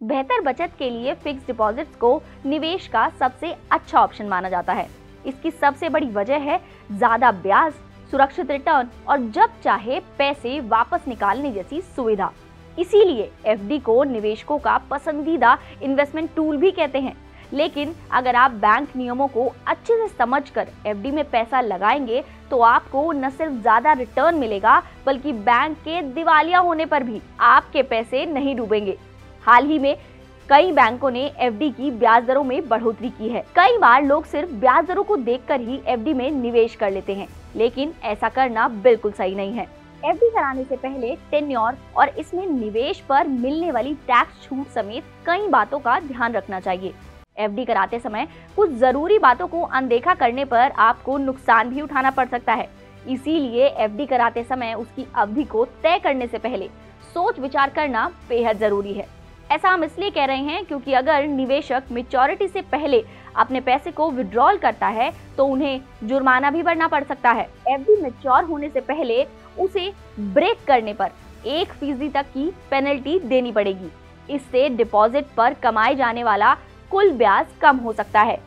बेहतर बचत के लिए फिक्स डिपॉजिट्स को निवेश का सबसे अच्छा ऑप्शन माना जाता है। इसकी सबसे बड़ी वजह है ज्यादा ब्याज, सुरक्षित रिटर्न और जब चाहे पैसे वापस निकालने जैसी सुविधा। इसीलिए एफडी को निवेशकों का पसंदीदा इन्वेस्टमेंट टूल भी कहते हैं। लेकिन अगर आप बैंक नियमों को अच्छे से समझकर एफडी में पैसा लगाएंगे तो आपको न सिर्फ ज्यादा रिटर्न मिलेगा बल्कि बैंक के दिवालिया होने पर भी आपके पैसे नहीं डूबेंगे। हाल ही में कई बैंकों ने एफडी की ब्याज दरों में बढ़ोतरी की है। कई बार लोग सिर्फ ब्याज दरों को देखकर ही एफडी में निवेश कर लेते हैं, लेकिन ऐसा करना बिल्कुल सही नहीं है। एफडी कराने से पहले टेन्योर और इसमें निवेश पर मिलने वाली टैक्स छूट समेत कई बातों का ध्यान रखना चाहिए। एफडी कराते समय कुछ जरूरी बातों को अनदेखा करने पर आपको नुकसान भी उठाना पड़ सकता है। इसीलिए एफडी कराते समय उसकी अवधि को तय करने से पहले सोच विचार करना बेहद जरूरी है। ऐसा हम इसलिए कह रहे हैं क्योंकि अगर निवेशक मैच्योरिटी से पहले अपने पैसे को विड्रॉल करता है तो उन्हें जुर्माना भी भरना पड़ सकता है। एफडी मैच्योर होने से पहले उसे ब्रेक करने पर 1% तक की पेनल्टी देनी पड़ेगी। इससे डिपॉजिट पर कमाए जाने वाला कुल ब्याज कम हो सकता है।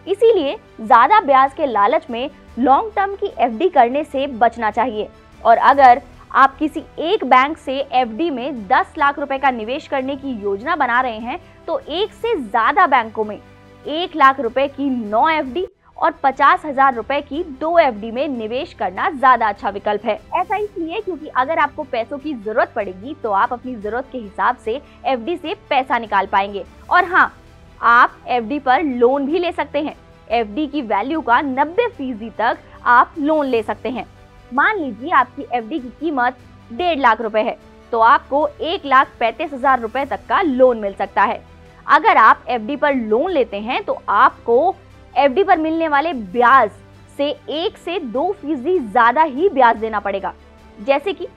इसीलिए ज्यादा ब्याज के लालच में लॉन्ग टर्म की एफडी करने से बचना चाहिए। और अगर आप किसी एक बैंक से एफडी में 10 लाख रुपए का निवेश करने की योजना बना रहे हैं तो एक से ज्यादा बैंकों में 1 लाख रुपए की 9 एफडी और 50,000 रुपए की 2 एफडी में निवेश करना ज्यादा अच्छा विकल्प है। ऐसा इसलिए क्योंकि अगर आपको पैसों की जरूरत पड़ेगी तो आप अपनी जरूरत के हिसाब से एफडी से पैसा निकाल पाएंगे। और हाँ, आप एफडी पर लोन भी ले सकते हैं। एफडी की वैल्यू का 90% तक आप लोन ले सकते हैं। मान लीजिए आपकी एफडी की कीमत 1.5 लाख रुपए है तो आपको 1,35,000 रुपए तक का लोन मिल सकता है। अगर आप एफडी पर लोन लेते हैं तो आपको एफडी पर मिलने वाले ब्याज से 1 से 2% ज्यादा ही ब्याज देना पड़ेगा। जैसे कि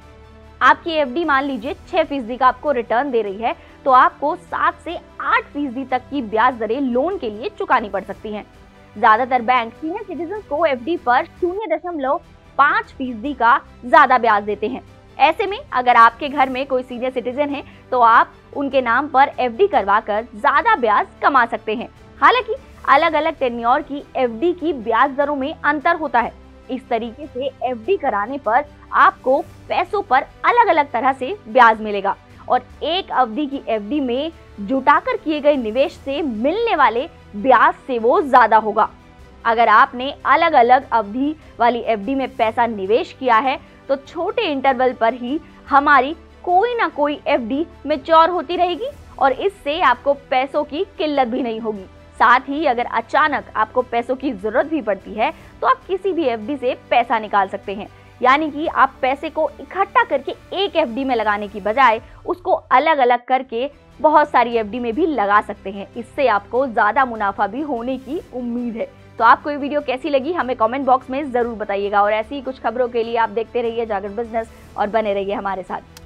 आपकी एफडी मान लीजिए 6% का आपको रिटर्न दे रही है तो आपको 7 से 8% तक की ब्याज दरें लोन के लिए चुकानी पड़ सकती हैं। ज्यादातर बैंक सीनियर सिटीजन को एफडी पर 0.5% का ज्यादा ब्याज देते हैं। ऐसे में अगर आपके घर में कोई सीनियर सिटीजन है तो आप उनके नाम पर एफडी करवाकर ज्यादा ब्याज कमा सकते हैं। हालांकि अलग अलग टेन्योर की एफडी की ब्याज दरों में अंतर होता है। इस तरीके से एफडी कराने पर आपको पैसों पर अलग अलग तरह से ब्याज मिलेगा और एक अवधि की एफडी में जुटाकर किए गए निवेश से मिलने वाले ब्याज से वो ज्यादा होगा। अगर आपने अलग अलग अवधि वाली एफडी में पैसा निवेश किया है तो छोटे इंटरवल पर ही हमारी कोई ना कोई एफडी मैच्योर होती रहेगी और इससे आपको पैसों की किल्लत भी नहीं होगी। साथ ही अगर अचानक आपको पैसों की जरूरत भी पड़ती है तो आप किसी भी एफडी से पैसा निकाल सकते हैं। यानी कि आप पैसे को इकट्ठा करके एक एफडी में लगाने की बजाय उसको अलग अलग करके बहुत सारी एफडी में भी लगा सकते हैं। इससे आपको ज्यादा मुनाफा भी होने की उम्मीद है। तो आपको ये वीडियो कैसी लगी हमें कमेंट बॉक्स में जरूर बताइएगा और ऐसी ही कुछ खबरों के लिए आप देखते रहिए जागरण बिजनेस और बने रहिए हमारे साथ।